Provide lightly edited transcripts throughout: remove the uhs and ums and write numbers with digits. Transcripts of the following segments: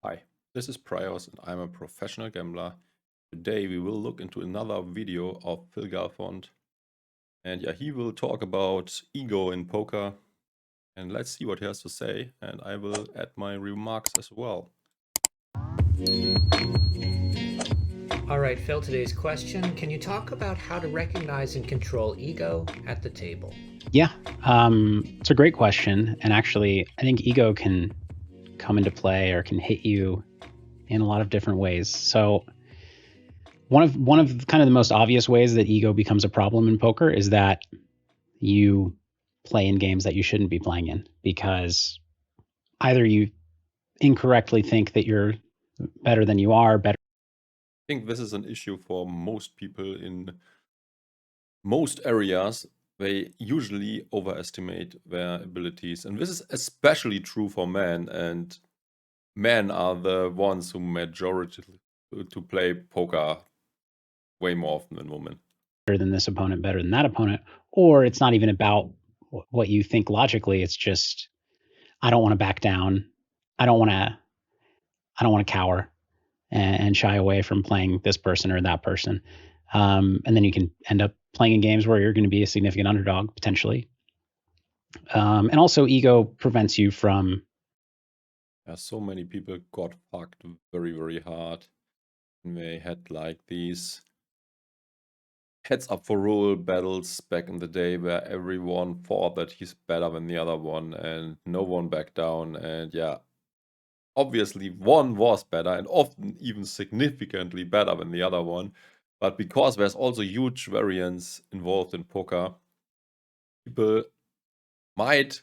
Hi, this is Praios and I'm a professional gambler. Today we will look into another video of Phil Galfond. And yeah, he will talk about ego in poker. And let's see what he has to say. And I will add my remarks as well. All right, Phil, today's question. Can you talk about how to recognize and control ego at the table? Yeah, it's a great question. And actually, I think ego can come into play or can hit you in a lot of different ways. So one of kind of the most obvious ways that ego becomes a problem in poker is that you play in games that you shouldn't be playing in because either you incorrectly think that you're better than you are, better. I think this is an issue for most people in most areas. They usually overestimate their abilities. And this is especially true for men. And men are the ones who majority to play poker way more often than women. Than this opponent, better than that opponent, or it's not even about what you think logically. It's just I don't want to back down. I don't want to. I don't want to cower and shy away from playing this person or that person. And then you can end up playing in games where you're going to be a significant underdog potentially. And also, ego prevents you from. Yeah, so many people got fucked very, very hard. And they had like these heads up for rule battles back in the day where everyone thought that he's better than the other one and no one backed down. And yeah, obviously one was better and often even significantly better than the other one. But because there's also huge variance involved in poker, people might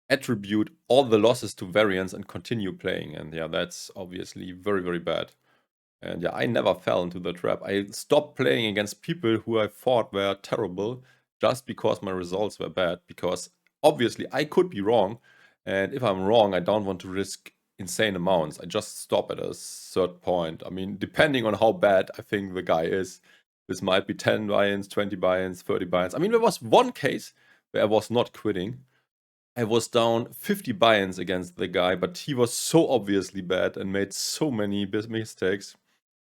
attribute all the losses to variance and continue playing. And yeah, that's obviously very, very bad. And yeah, I never fell into the trap. I stopped playing against people who I thought were terrible just because my results were bad. Because obviously I could be wrong. And if I'm wrong, I don't want to risk insane amounts. I just stop at a certain point. I mean, depending on how bad I think the guy is, this might be 10 buy-ins, 20 buy-ins, 30 buy-ins. I mean, there was one case where I was not quitting. I was down 50 buy-ins against the guy, but he was so obviously bad and made so many mistakes.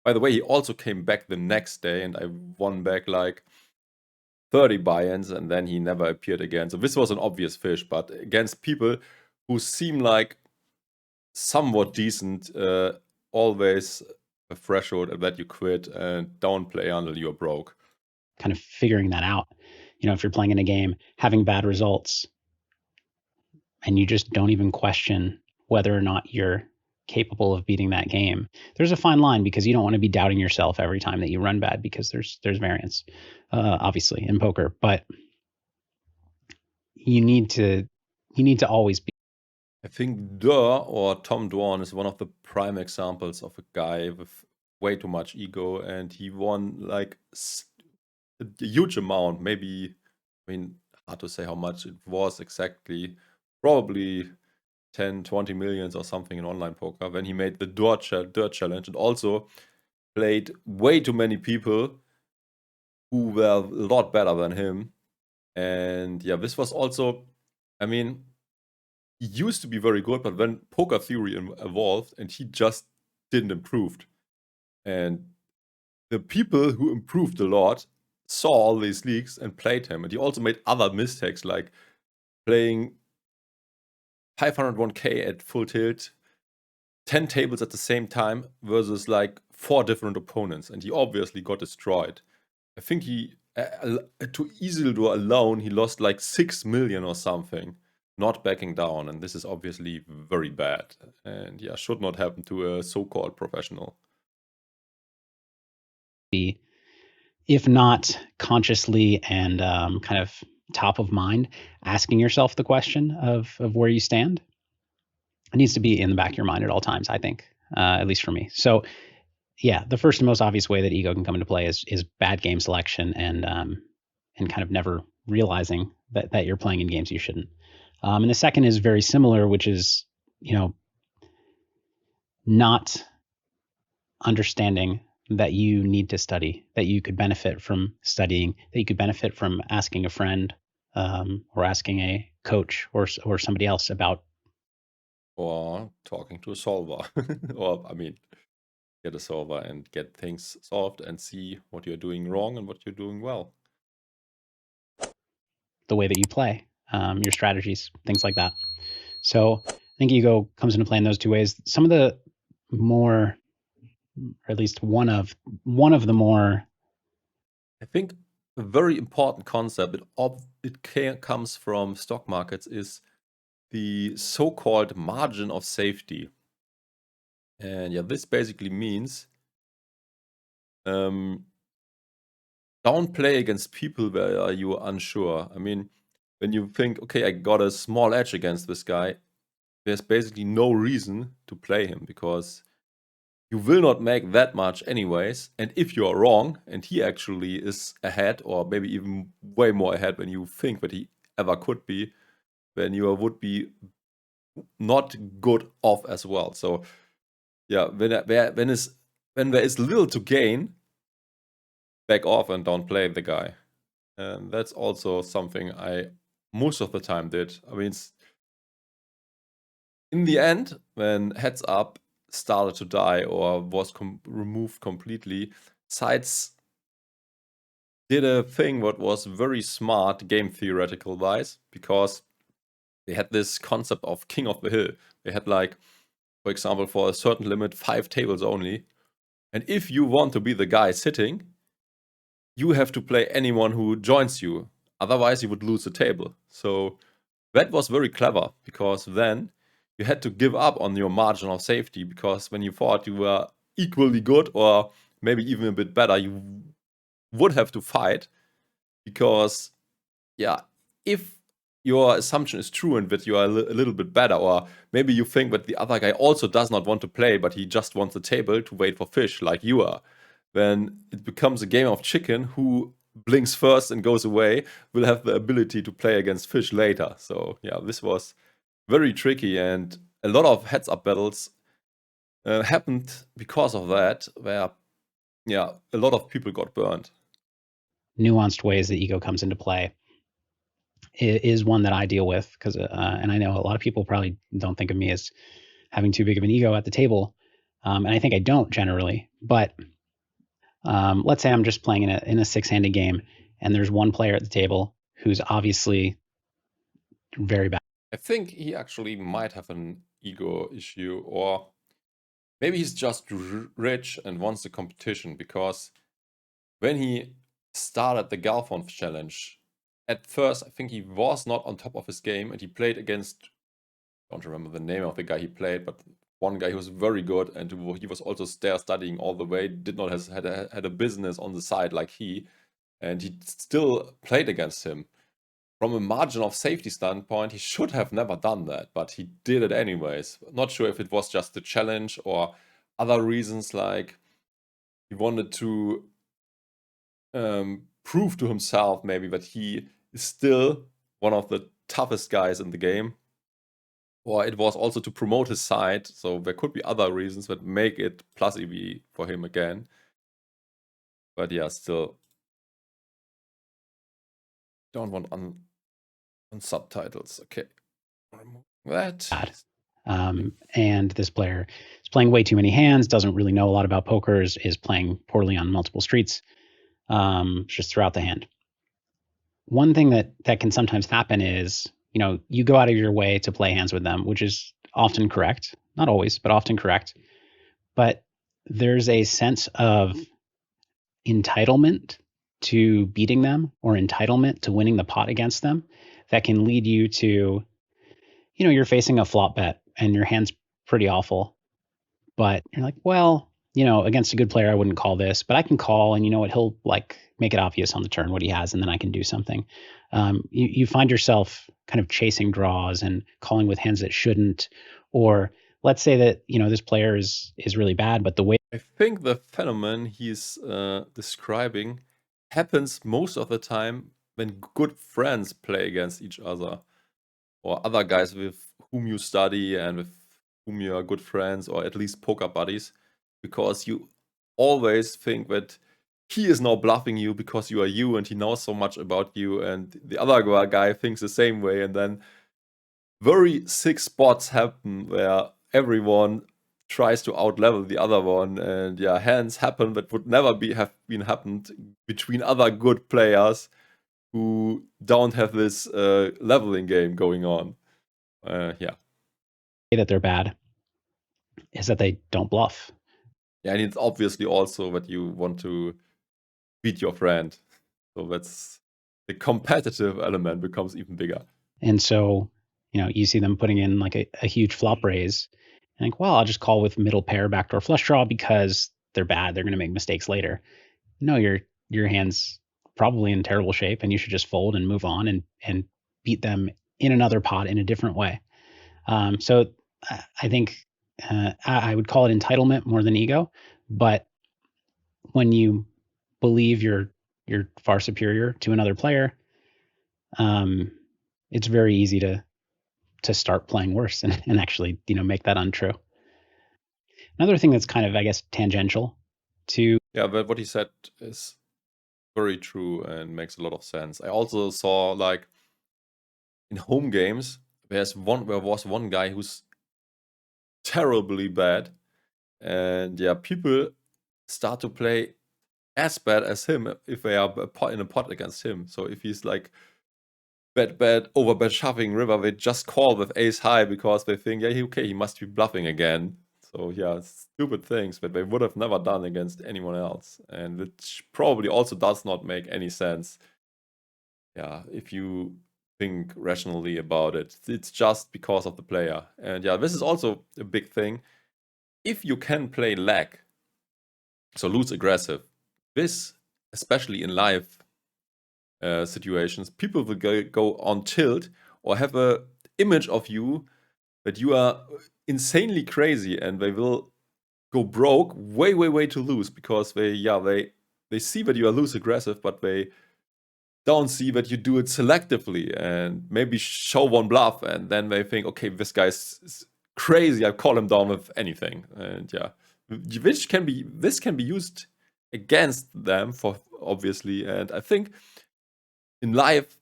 By the way, he also came back the next day and I won back like 30 buy-ins and then he never appeared again. So this was an obvious fish, but against people who seem like somewhat decent, always a threshold that you quit and don't play until you're broke. Kind of figuring that out. If you're playing in a game, having bad results, and you just don't even question whether or not you're capable of beating that game. There's a fine line because you don't want to be doubting yourself every time that you run bad because there's variance, obviously in poker, but you need to always be. I think Durr or Tom Dwan is one of the prime examples of a guy with way too much ego, and he won like a huge amount. Maybe, I mean, hard to say how much it was exactly. Probably 10, 20 millions or something in online poker when he made the Dirt Challenge and also played way too many people who were a lot better than him. And yeah, this was also, I mean, he used to be very good, but then poker theory evolved and he just didn't improve. And the people who improved a lot saw all these leaks and played him. And he also made other mistakes like playing 501k at full tilt, 10 tables at the same time versus like 4 different opponents. And he obviously got destroyed. I think he, to Isildur alone, he lost like 6 million or something, not backing down. And this is obviously very bad. And yeah, should not happen to a so-called professional. If not consciously and kind of top of mind, asking yourself the question of where you stand. It needs to be in the back of your mind at all times, I think, at least for me. So yeah, the first and most obvious way that ego can come into play is bad game selection and kind of never realizing that you're playing in games you shouldn't. And the second is very similar, which is not understanding that you need to study, that you could benefit from studying, that you could benefit from asking a friend or asking a coach or somebody else about or talking to a solver. Or, I mean, get a solver and get things solved and see what you're doing wrong and what you're doing well. The way that you play, your strategies, things like that. So I think ego comes into play in those two ways. Some of the more, or at least one of the more, I think a very important concept, comes from stock markets, is the so-called margin of safety. And yeah, this basically means don't play against people where you are unsure. I mean, when you think, okay, I got a small edge against this guy, there's basically no reason to play him because you will not make that much anyways. And if you are wrong and he actually is ahead, or maybe even way more ahead than you think that he ever could be, then you would be not good off as well. So yeah, when there is little to gain, back off and don't play the guy. And that's also something I most of the time did. I mean, in the end, when heads up started to die or was removed completely, sides did a thing what was very smart game theoretical wise, because they had this concept of king of the hill. They had, like, for example, for a certain limit, 5 tables only. And if you want to be the guy sitting, you have to play anyone who joins you. Otherwise, you would lose the table. So that was very clever, because then you had to give up on your margin of safety, because when you thought you were equally good or maybe even a bit better, you would have to fight, because, yeah, if your assumption is true and that you are a little bit better, or maybe you think that the other guy also does not want to play, but he just wants the table to wait for fish like you are, then it becomes a game of chicken. Who blinks first and goes away will have the ability to play against fish later. So yeah, this was very tricky, and a lot of heads-up battles happened because of that, where, yeah, a lot of people got burned. nuanced ways that ego comes into play is one that I deal with, because and I know a lot of people probably don't think of me as having too big of an ego at the table, and I think I don't generally. But let's say I'm just playing in a 6-handed game, and there's one player at the table who's obviously very bad. I think he actually might have an ego issue, or maybe he's just rich and wants the competition, because when he started the Galfond challenge, at first I think he was not on top of his game, and he played against, I don't remember the name of the guy he played, but one guy who was very good, and he was also there studying all the way, did not had a business on the side like he, and he still played against him. From a margin of safety standpoint, he should have never done that, but he did it anyways. Not sure if it was just the challenge or other reasons, like he wanted to prove to himself maybe that he is still one of the toughest guys in the game. Or it was also to promote his side, so there could be other reasons that make it plus EV for him again. But yeah, still don't want on subtitles. Okay, remove that. Bad. And this player is playing way too many hands, doesn't really know a lot about poker, is playing poorly on multiple streets, just throughout the hand. One thing that can sometimes happen is, you go out of your way to play hands with them, which is often correct. Not always, but often correct. But there's a sense of entitlement to beating them, or entitlement to winning the pot against them, that can lead you to, you're facing a flop bet and your hand's pretty awful, but you're like, well, against a good player, I wouldn't call this, but I can call, and you know what, he'll like make it obvious on the turn what he has, and then I can do something. You find yourself kind of chasing draws and calling with hands that shouldn't, or let's say that, this player is really bad, but the way I think the phenomenon he's describing happens most of the time when good friends play against each other, or other guys with whom you study and with whom you are good friends, or at least poker buddies, because you always think that he is now bluffing you because you are you and he knows so much about you, and the other guy thinks the same way, and then very sick spots happen where everyone tries to outlevel the other one, and yeah, hands happen that would never have been happened between other good players who don't have this leveling game going on. Yeah. That they're bad is that they don't bluff. Yeah, and it's obviously also that you want to beat your friend. So that's the competitive element becomes even bigger. And so, you see them putting in like a huge flop raise and think, well, I'll just call with middle pair backdoor flush draw because they're bad. They're going to make mistakes later. No, your hand's probably in terrible shape and you should just fold and move on and beat them in another pot in a different way. So I think I would call it entitlement more than ego, but when you believe you're far superior to another player, it's very easy to start playing worse and actually make that untrue. Another thing that's kind of, I guess, tangential to but what he said is very true and makes a lot of sense. I also saw like in home games there was one guy who's terribly bad, and yeah, people start to play as bad as him if they are in a pot against him. So if he's like bet over bet shoving river, they just call with ace high because they think, yeah, okay, he must be bluffing again. So yeah, stupid things that they would have never done against anyone else, and which probably also does not make any sense. Yeah, if you think rationally about it, it's just because of the player. And yeah, this is also a big thing. If you can play lag, so lose aggressive, this, especially in live situations, people will go on tilt or have a image of you that you are insanely crazy, and they will go broke way to lose because they see that you are loose aggressive, but they don't see that you do it selectively and maybe show one bluff, and then they think, okay, this guy's crazy, I call him down with anything. And yeah, this can be used against them for obviously. And I think in live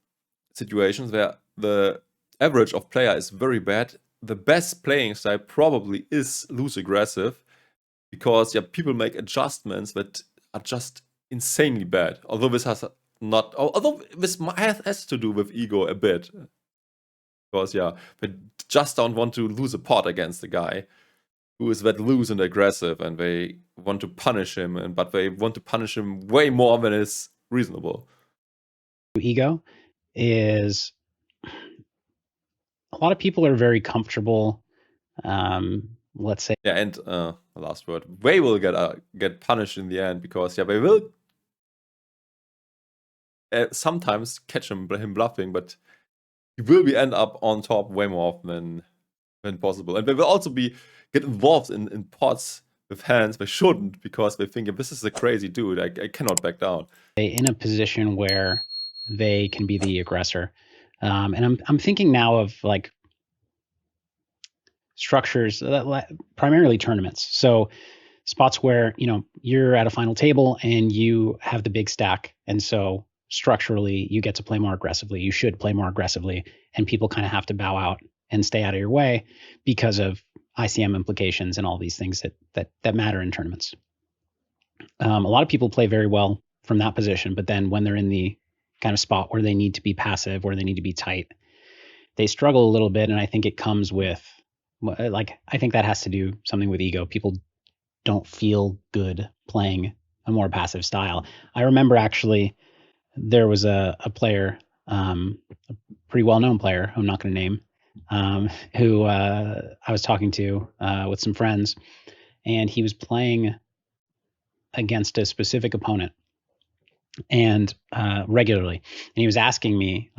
situations where the average of player is very bad, the best playing style probably is loose aggressive, because yeah, people make adjustments that are just insanely bad. Although this has to do with ego a bit, because yeah, they just don't want to lose a pot against a guy who is that loose and aggressive, and they want to punish him, but they want to punish him way more than is reasonable. ego is a lot of people are very comfortable. Let's say, yeah, and the last word, they will get punished in the end, because yeah, they will sometimes catch him bluffing, but he will end up on top way more often than possible. And they will also get involved in pots with hands they shouldn't, because they think, if this is a crazy dude, I cannot back down. In a position where they can be the aggressor. And I'm thinking now of like structures, primarily tournaments. So spots where you're at a final table and you have the big stack, and so structurally you get to play more aggressively. You should play more aggressively, and people kind of have to bow out and stay out of your way because of ICM implications and all these things that matter in tournaments. A lot of people play very well from that position, but then when they're in the kind of spot where they need to be passive, where they need to be tight, they struggle a little bit. And I think it comes with, I think that has to do something with ego. People don't feel good playing a more passive style. I remember actually there was a player, a pretty well-known player, who I'm not going to name, who I was talking to with some friends, and he was playing against a specific opponent and regularly. And he was asking me,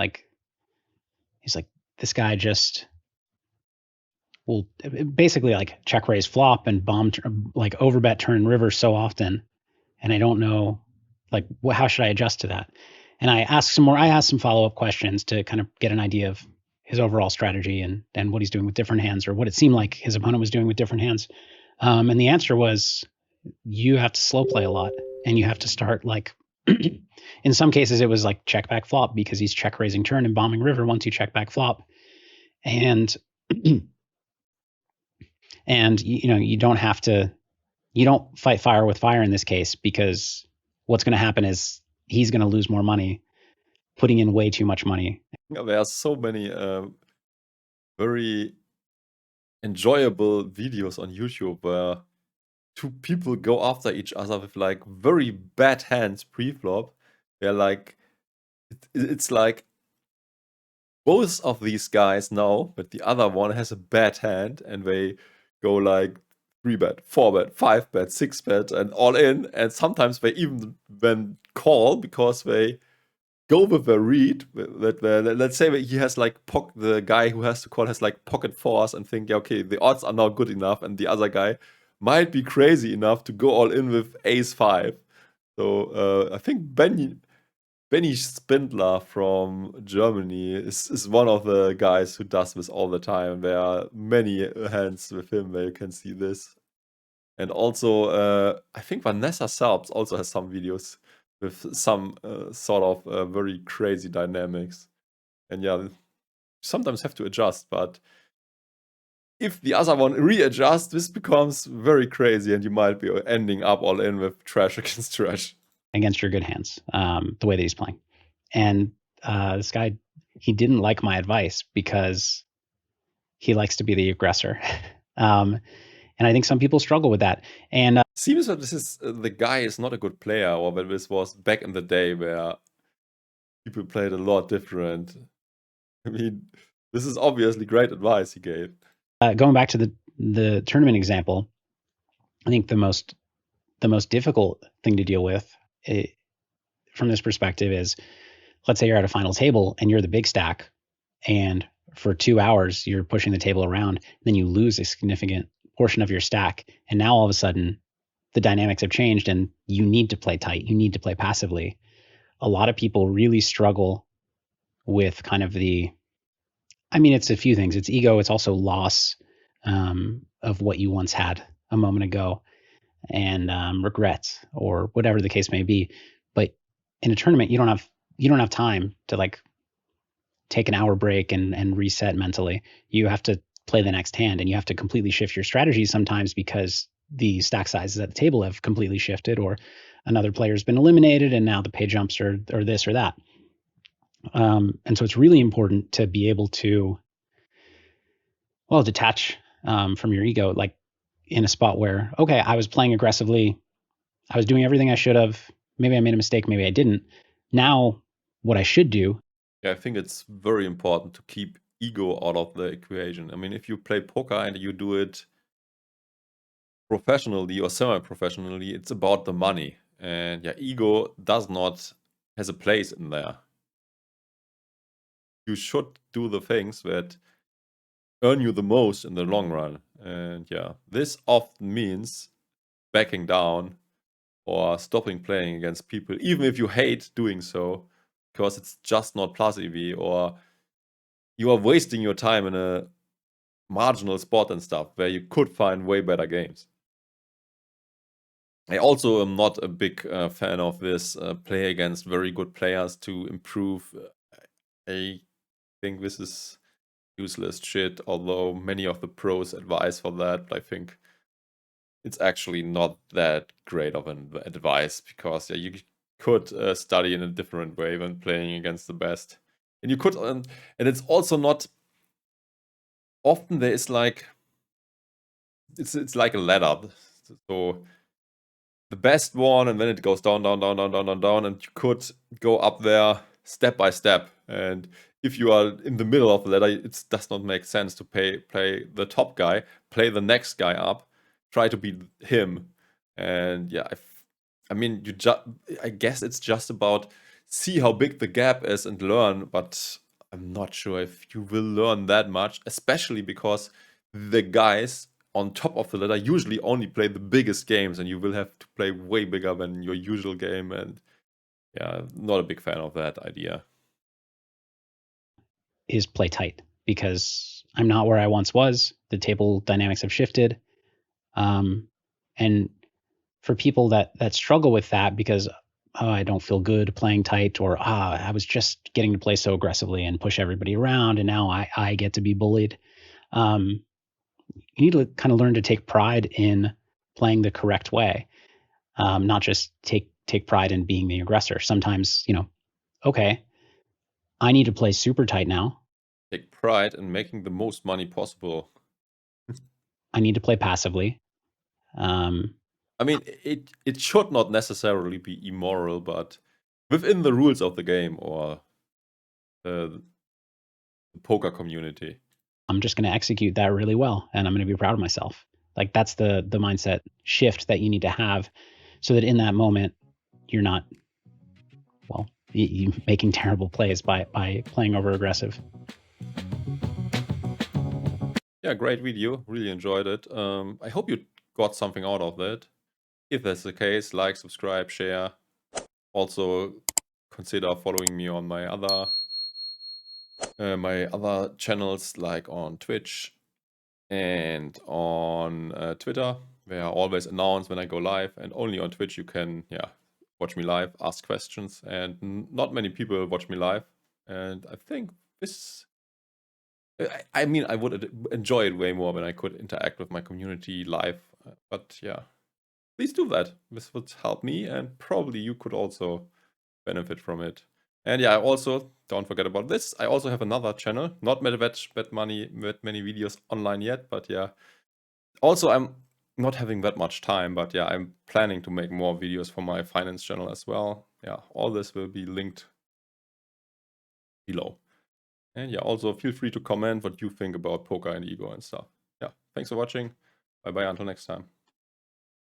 he's like, this guy just will basically like check raise flop and bomb, like overbet turn river so often. And I don't know, like, how should I adjust to that? And I asked some follow-up questions to kind of get an idea of his overall strategy and what he's doing with different hands, or what it seemed like his opponent was doing with different hands. And the answer was, you have to slow play a lot, and you have to start like, in some cases it was like check back flop, because he's check raising turn and bombing river once you check back flop. And and you don't have to, you don't fight fire with fire in this case, because what's going to happen is he's going to lose more money, putting in way too much money. Yeah, there are so many very enjoyable videos on YouTube where two people go after each other with like very bad hands pre-flop. They're like, it's like both of these guys know, but the other one has a bad hand, and they go like 3-bet, 4-bet, 5-bet, 6-bet, and all in. And sometimes they even then call because they go with a read that let's say that he has like the guy who has to call has like pocket fours, and think, yeah, okay, the odds are not good enough, and the other guy might be crazy enough to go all in with ace-5. So I think Benny Spindler from Germany is one of the guys who does this all the time. There are many hands with him where you can see this. And also, I think Vanessa Salps also has some videos with some sort of very crazy dynamics. And yeah, you sometimes have to adjust, but if the other one readjusts, this becomes very crazy, and you might be ending up all in with trash against trash. Against your good hands, the way that he's playing. And this guy, he didn't like my advice because he likes to be the aggressor. And I think some people struggle with that. And seems that this is the guy is not a good player, or that this was back in the day where people played a lot different. I mean, this is obviously great advice he gave. Going back to the tournament example, I think the most difficult thing to deal with from this perspective is, let's say you're at a final table and you're the big stack, and for 2 hours you're pushing the table around, then you lose a significant portion of your stack, and now all of a sudden the dynamics have changed and you need to play tight, you need to play passively. A lot of people really struggle with kind of it's a few things. It's ego, it's also loss of what you once had a moment ago, and regrets, or whatever the case may be. But in a tournament, you don't have time to like take an hour break and reset mentally. You have to play the next hand, and you have to completely shift your strategy sometimes because the stack sizes at the table have completely shifted, or another player's been eliminated and now the pay jumps are this or that. And so it's really important to be able to, well, detach from your ego, like in a spot where, okay, I was playing aggressively, I was doing everything I should have, maybe I made a mistake, maybe I didn't. Now what I should do. Yeah, I think it's very important to keep ego out of the equation. I mean, if you play poker and you do it professionally or semi-professionally, it's about the money. And yeah, ego has a place in there. You should do the things that earn you the most in the long run. And yeah, this often means backing down or stopping playing against people, even if you hate doing so, because it's just not plus EV, or you are wasting your time in a marginal spot and stuff where you could find way better games. I also am not a big fan of this play against very good players to improve. I think this is useless shit, although many of the pros advise for that. I think it's actually not that great of an advice, because yeah, you could study in a different way when playing against the best. And you could, and it's also not, often there is like, it's like a ladder. So the best one, and then it goes down, down, down, down, down, down, down, and you could go up there step by step. And if you are in the middle of the ladder, it does not make sense to play the top guy, play the next guy up, try to beat him. And yeah, I mean, I guess it's just about see how big the gap is and learn, but I'm not sure if you will learn that much, especially because the guys on top of the ladder usually only play the biggest games, and you will have to play way bigger than your usual game. And yeah, not a big fan of that idea. Is play tight, because I'm not where I once was. The table dynamics have shifted. And for people that struggle with that, because oh, I don't feel good playing tight, or I was just getting to play so aggressively and push everybody around, and now I get to be bullied. You need to kind of learn to take pride in playing the correct way, not just take pride in being the aggressor. Sometimes, okay, I need to play super tight now. Take pride in making the most money possible. I need to play passively. I mean, it should not necessarily be immoral, but within the rules of the game or the poker community. I'm just going to execute that really well, and I'm going to be proud of myself. Like, that's the mindset shift that you need to have, so that in that moment you're not, well, you making terrible plays by playing over aggressive. Yeah, great video. Really enjoyed it. I hope you got something out of it. If that's the case, like, subscribe, share. Also, consider following me on my other channels, like on Twitch and on Twitter, where I always announce when I go live. And only on Twitch you can, watch me live, ask questions, and not many people watch me live. And I think this, I mean, I would enjoy it way more when I could interact with my community live. But yeah, please do that. This would help me, and probably you could also benefit from it. And yeah, also, don't forget about this. I also have another channel, not that many videos online yet, but yeah. Also, I'm not having that much time, but yeah, I'm planning to make more videos for my finance channel as well. Yeah, all this will be linked below. And yeah, also feel free to comment what you think about poker and ego and stuff. Yeah, thanks for watching. Bye-bye until next time.